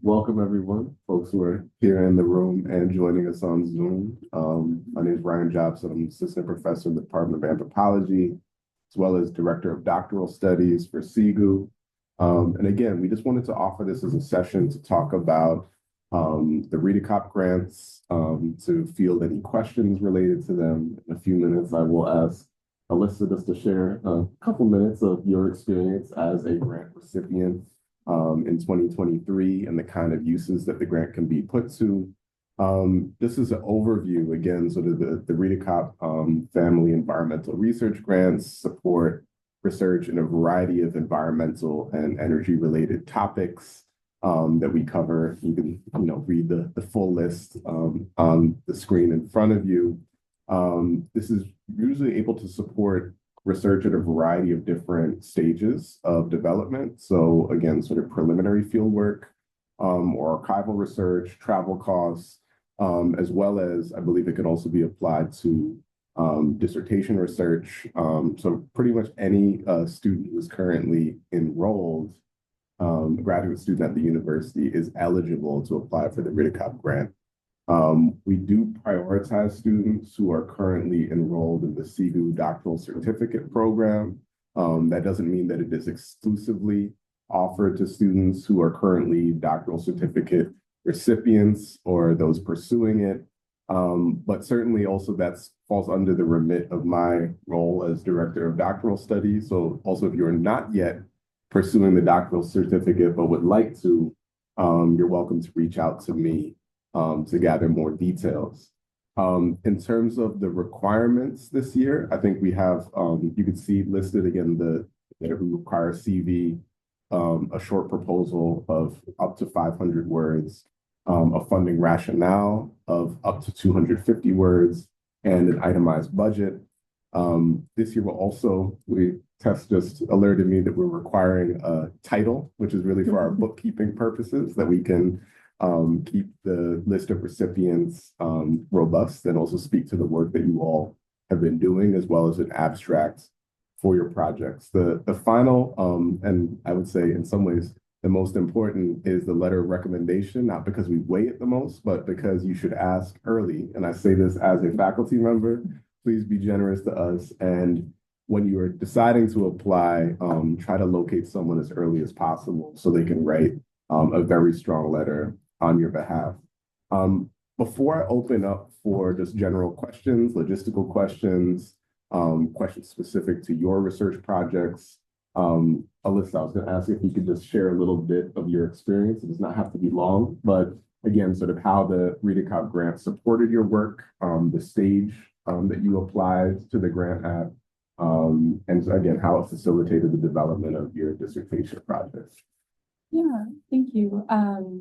Welcome everyone, folks who are here in the room and joining us on Zoom. My name is Ryan Jobson. I'm Assistant Professor in the Department of Anthropology, as well as Director of Doctoral Studies for CEGU. And again, we just wanted to offer this as a session to talk about the Redekop grants, to field any questions related to them. In a few minutes, I will ask Alyssa just to share a couple minutes of your experience as a grant recipient in 2023 and the kind of uses that the grant can be put to. This is an overview, again, sort of the Redekop family environmental research grants support research in a variety of environmental and energy related topics that we cover. You can read the full list on the screen in front of you. This is usually able to support research at a variety of different stages of development. So again, sort of preliminary field work or archival research, travel costs, as well as I believe it can also be applied to dissertation research. So pretty much any student who is currently enrolled, graduate student at the university, is eligible to apply for the Redekop grant. We do prioritize students who are currently enrolled in the CEGU doctoral certificate program. That doesn't mean that it is exclusively offered to students who are currently doctoral certificate recipients or those pursuing it. But certainly also that falls under the remit of my role as Director of Doctoral Studies. So also if you're not yet pursuing the doctoral certificate but would like to, you're welcome to reach out to me to gather more details. In terms of the requirements this year, I think we have, you can see listed again, that we require a CV, a short proposal of up to 500 words, a funding rationale of up to 250 words, and an itemized budget. This year Tess just alerted me that we're requiring a title, which is really for our bookkeeping purposes, that we can keep the list of recipients robust and also speak to the work that you all have been doing, as well as an abstract for your projects. The final, and I would say in some ways, the most important is the letter of recommendation, not because we weigh it the most, but because you should ask early. And I say this as a faculty member, please be generous to us. And when you are deciding to apply, try to locate someone as early as possible so they can write a very strong letter on your behalf. Before I open up for just general questions, logistical questions, questions specific to your research projects, Alyssa, I was going to ask if you could just share a little bit of your experience. It does not have to be long, but again, sort of how the Redekop grant supported your work, the stage that you applied to the grant at, and again, how it facilitated the development of your dissertation project. Yeah, thank you.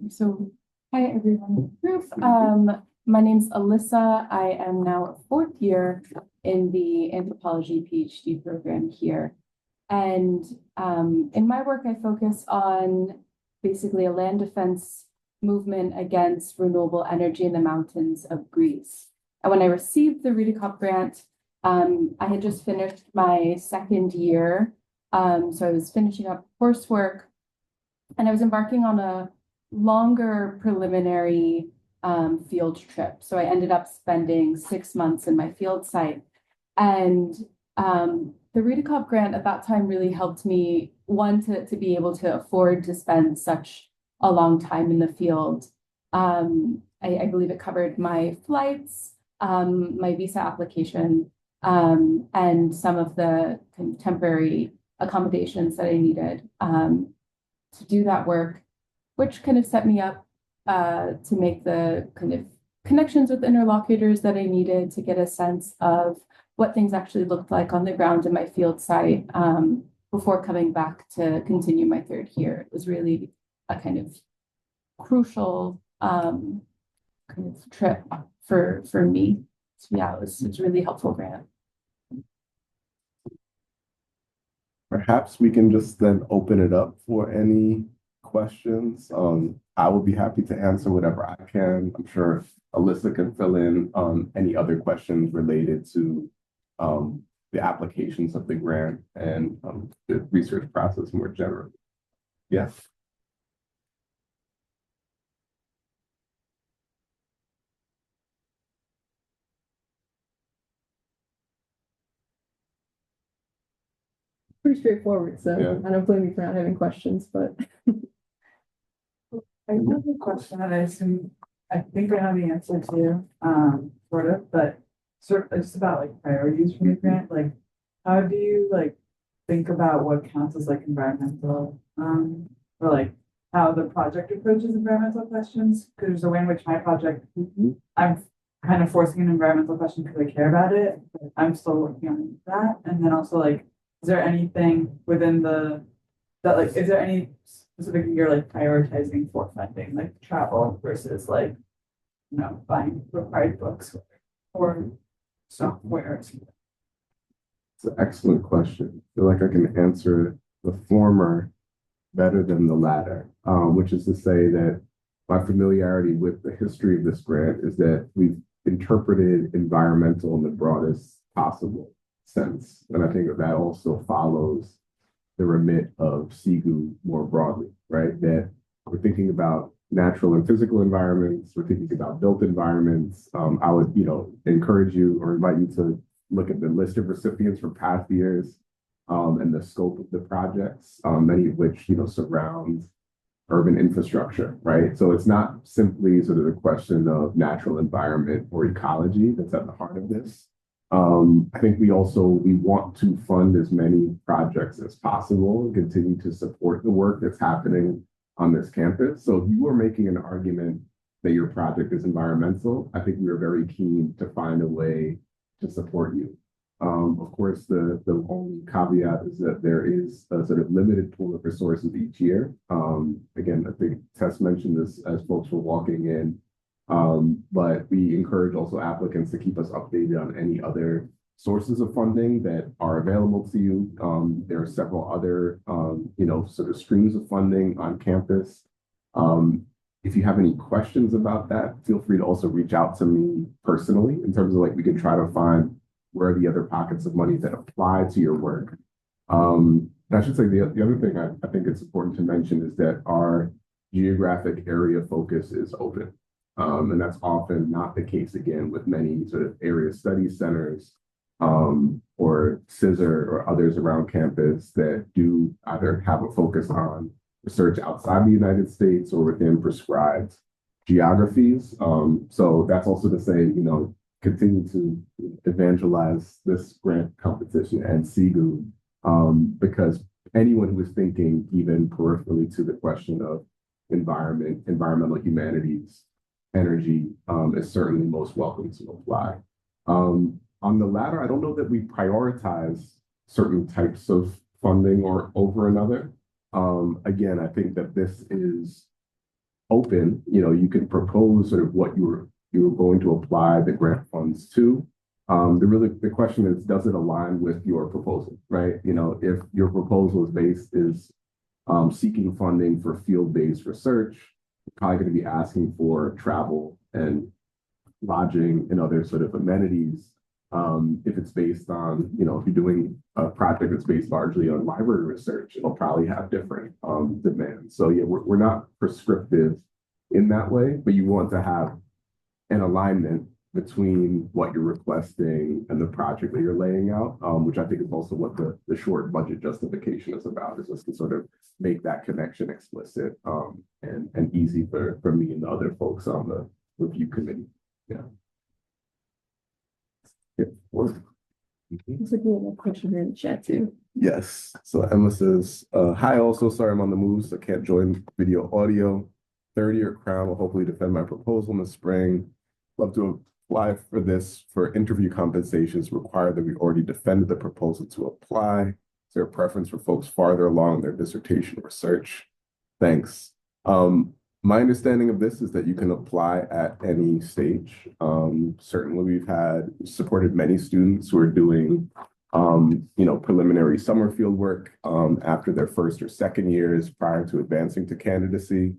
So hi everyone in the group. My name's Alyssa. I am now a fourth year in the anthropology PhD program here. And in my work, I focus on basically a land defense movement against renewable energy in the mountains of Greece. And when I received the Redekop grant, I had just finished my second year. So I was finishing up coursework, and I was embarking on a longer preliminary field trip. So I ended up spending 6 months in my field site. And the Redekop grant at that time really helped me, one, to be able to afford to spend such a long time in the field. I believe it covered my flights, my visa application, and some of the temporary accommodations that I needed to do that work, which kind of set me up to make the kind of connections with interlocutors that I needed to get a sense of what things actually looked like on the ground in my field site before coming back to continue my third year. It was really a kind of crucial kind of trip for me. So yeah, it's a really helpful grant. Perhaps we can just then open it up for any questions. I will be happy to answer whatever I can. I'm sure Alyssa can fill in on any other questions related to the applications of the grant and the research process more generally. Yes. pretty straightforward, so Yeah. I don't blame you for not having questions, but I have a question that I think I know the answer to, sort of, but it's about like priorities for your grant, like, how do you like think about what counts as like environmental, or like how the project approaches environmental questions? Because there's a way in which my project, I'm kind of forcing an environmental question because I care about it, but I'm still working on that. And then also like, is there anything within is there any specific you're like prioritizing for funding, like travel versus like, buying required books or software? It's an excellent question. I feel like I can answer the former better than the latter, which is to say that my familiarity with the history of this grant is that we've interpreted environmental in the broadest possible sense. And I think that also follows the remit of CEGU more broadly, right? That we're thinking about natural and physical environments, we're thinking about built environments. I would, encourage you or invite you to look at the list of recipients for past years and the scope of the projects, many of which, surround urban infrastructure, right? So it's not simply sort of the question of natural environment or ecology that's at the heart of this. I think we want to fund as many projects as possible and continue to support the work that's happening on this campus. So if you were making an argument that your project is environmental, I think we are very keen to find a way to support you. Of course, the only caveat is that there is a sort of limited pool of resources each year. Again, I think Tess mentioned this as folks were walking in, but we encourage also applicants to keep us updated on any other sources of funding that are available to you. There are several other, sort of streams of funding on campus. If you have any questions about that, feel free to also reach out to me personally in terms of like, we can try to find where are the other pockets of money that apply to your work. I should say the other thing I think it's important to mention is that our geographic area focus is open. And that's often not the case, again, with many sort of area study centers or CISR or others around campus that do either have a focus on research outside the United States or within prescribed geographies. So that's also to say, continue to evangelize this grant competition and CEGU, because anyone who is thinking even peripherally to the question of environmental humanities, energy, is certainly most welcome to apply. On the latter, I don't know that we prioritize certain types of funding or over another. Again, I think that this is open. You can propose sort of what you're going to apply the grant funds to. The question is, does it align with your proposal, right? If your proposal is seeking funding for field-based research, you're probably going to be asking for travel and lodging and other sort of amenities. If it's based on, if you're doing a project that's based largely on library research, it'll probably have different demands. So yeah, we're not prescriptive in that way, but you want to have an alignment between what you're requesting and the project that you're laying out, which I think is also what the short budget justification is about, is just to sort of make that connection explicit and easy for me and the other folks on the review committee. Yeah. looks like we have a question here in the chat too. Yes. So Emma says, hi, also sorry I'm on the move, so can't join video audio. Third-year Crown will hopefully defend my proposal in the spring. Love to apply for this for interview compensations require that we already defended the proposal to apply. Is there a preference for folks farther along in their dissertation research? Thanks. My understanding of this is that you can apply at any stage. Certainly we've supported many students who are doing preliminary summer field work after their first or second years prior to advancing to candidacy.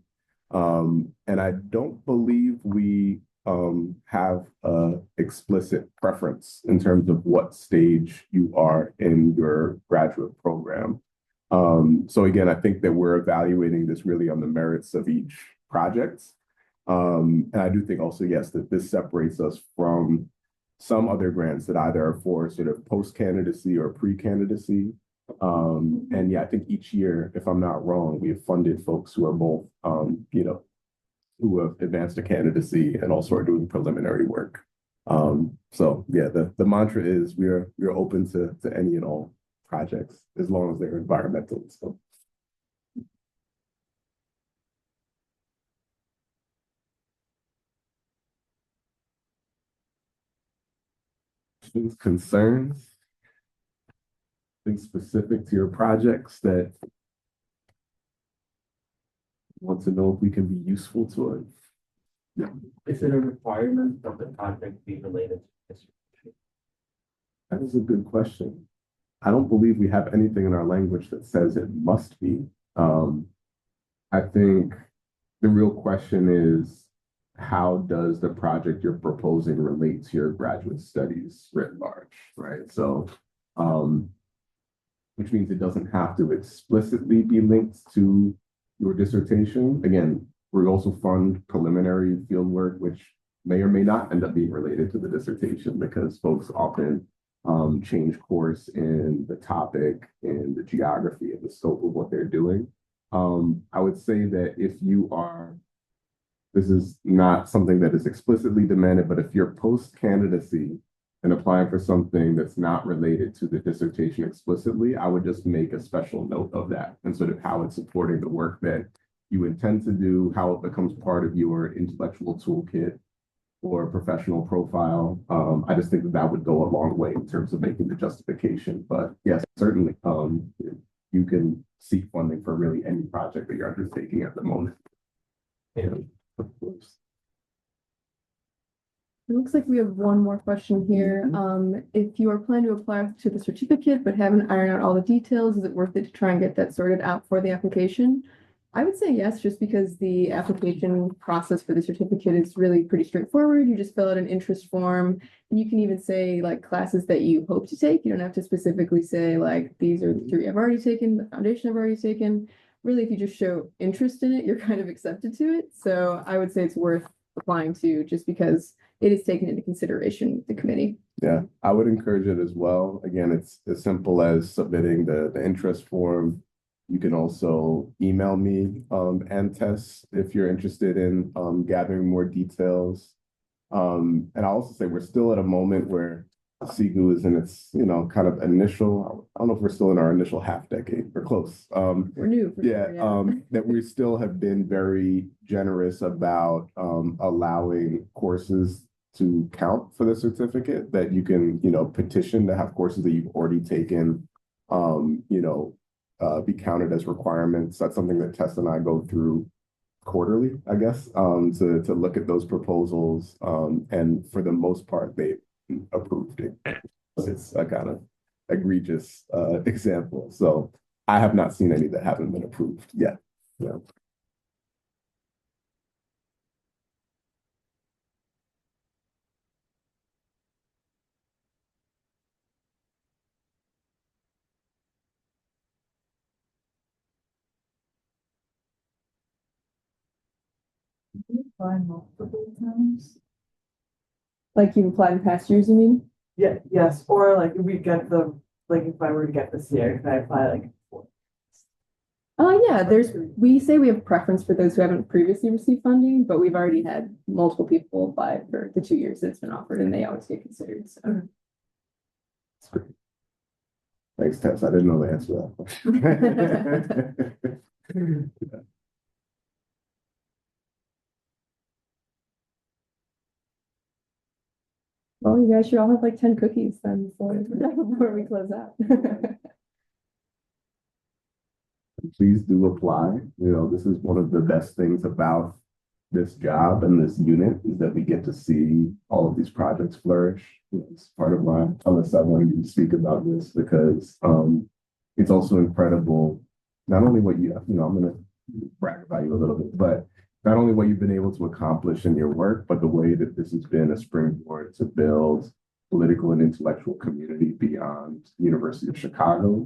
And I don't believe we have a explicit preference in terms of what stage you are in your graduate program. So again, I think that we're evaluating this really on the merits of each project. And I do think also, yes, that this separates us from some other grants that either are for sort of post-candidacy or pre-candidacy And yeah, I think each year, if I'm not wrong, we have funded folks who are both, who have advanced to candidacy and also are doing preliminary work. So yeah, the mantra is we're open to any and all projects as long as they're environmental. So concerns, things specific to your projects that you want to know if we can be useful to it. Yeah. Is it a requirement that the project be related to history? That is a good question. I don't believe we have anything in our language that says it must be. I think the real question is, how does the project you're proposing relate to your graduate studies writ large, right? So, which means it doesn't have to explicitly be linked to your dissertation. Again, we also fund preliminary field work, which may or may not end up being related to the dissertation because folks often change course in the topic and the geography and the scope of what they're doing. I would say that if you are, this is not something that is explicitly demanded, but if you're post-candidacy and applying for something that's not related to the dissertation explicitly, I would just make a special note of that and sort of how it's supporting the work that you intend to do, how it becomes part of your intellectual toolkit or professional profile. I just think that would go a long way in terms of making the justification. But yes, certainly, you can seek funding for really any project that you're undertaking at the moment. Yeah. It looks like we have one more question here. If you are planning to apply to the certificate but haven't ironed out all the details, is it worth it to try and get that sorted out for the application? I would say yes, just because the application process for the certificate is really pretty straightforward. You just fill out an interest form, and you can even say like classes that you hope to take. You don't have to specifically say like these are the 3 I've already taken, the foundation I've already taken. Really, if you just show interest in it, you're kind of accepted to it. So I would say it's worth applying to just because it is taken into consideration with the committee. Yeah, I would encourage it as well. Again, it's as simple as submitting the interest form. You can also email me and Tess if you're interested in gathering more details. And I'll also say we're still at a moment where CEGU is in its, kind of initial, I don't know if we're still in our initial half decade, we're close. We're new. For Yeah, sure, yeah. that we still have been very generous about allowing courses to count for the certificate, that you can, petition to have courses that you've already taken, be counted as requirements. That's something that Tess and I go through quarterly, I guess, to look at those proposals. And for the most part, they approved it. It's a kind of egregious example. So I have not seen any that haven't been approved yet. Yeah. You apply multiple times? Like you've applied in past years, you mean? Yeah, yes, or like if we get like if I were to get this year, can I apply like 4? Oh, yeah, we say we have preference for those who haven't previously received funding, but we've already had multiple people apply for the 2 years that it's been offered, and they always get considered, so. Thanks, Tess. I didn't know the answer to that question. Well, you guys should all have like 10 cookies then before we close out. Please do apply. This is one of the best things about this job and this unit, is that we get to see all of these projects flourish. It's part of why I wanted you to speak about this, because it's also incredible, not only what I'm going to brag about you a little bit, but not only what you've been able to accomplish in your work, but the way that this has been a springboard to build political and intellectual community beyond the University of Chicago.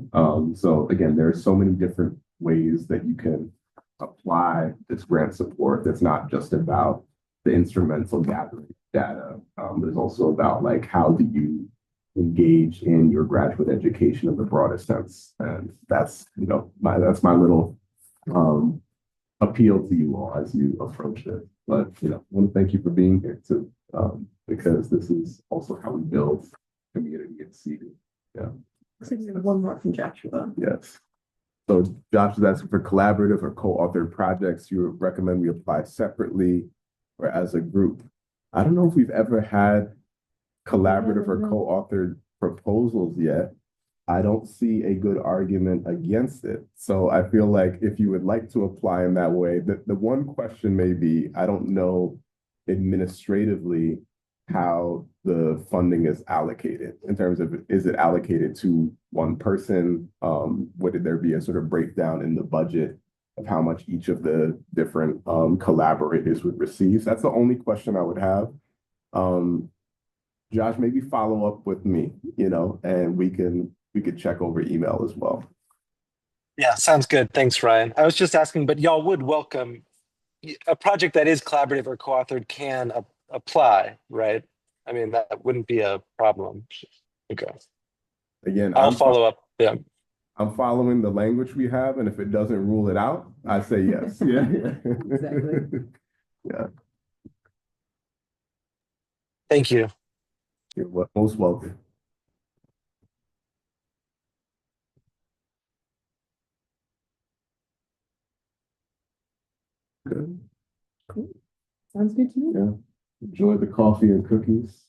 So again, there are so many different ways that you can apply this grant support. That's not just about the instrumental gathering data. There's also about like, how do you engage in your graduate education in the broadest sense. And that's, that's my little appeal to you all as you approach it. But, I want to thank you for being here too, because this is also how we build community at CEGU. Yeah. Looks like we have one more from Joshua. Yes. So Josh is asking for collaborative or co-authored projects. You would recommend we apply separately or as a group. I don't know if we've ever had collaborative or no. co-authored proposals yet. I don't see a good argument against it. So I feel like if you would like to apply in that way, the one question may be, I don't know administratively how the funding is allocated in terms of, is it allocated to one person? Would there be a sort of breakdown in the budget of how much each of the different collaborators would receive? So that's the only question I would have. Josh, maybe follow up with me, and we could check over email as well. Yeah, sounds good. Thanks, Ryan. I was just asking, but y'all would welcome a project that is collaborative or co-authored can apply, right? I mean, that wouldn't be a problem. Okay. Again, I'll follow up. Yeah. I'm following the language we have, and if it doesn't rule it out, I say yes. Yeah. Exactly. Yeah. Thank you. You're most welcome. Good. Sounds good to me. Yeah. Enjoy the coffee and cookies.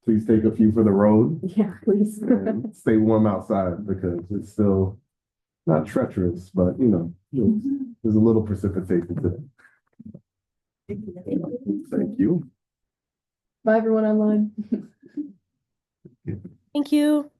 Please take a few for the road. Yeah, please. And stay warm outside because it's still not treacherous, but there's a little precipitation today. Thank you. Bye, everyone online. Thank you.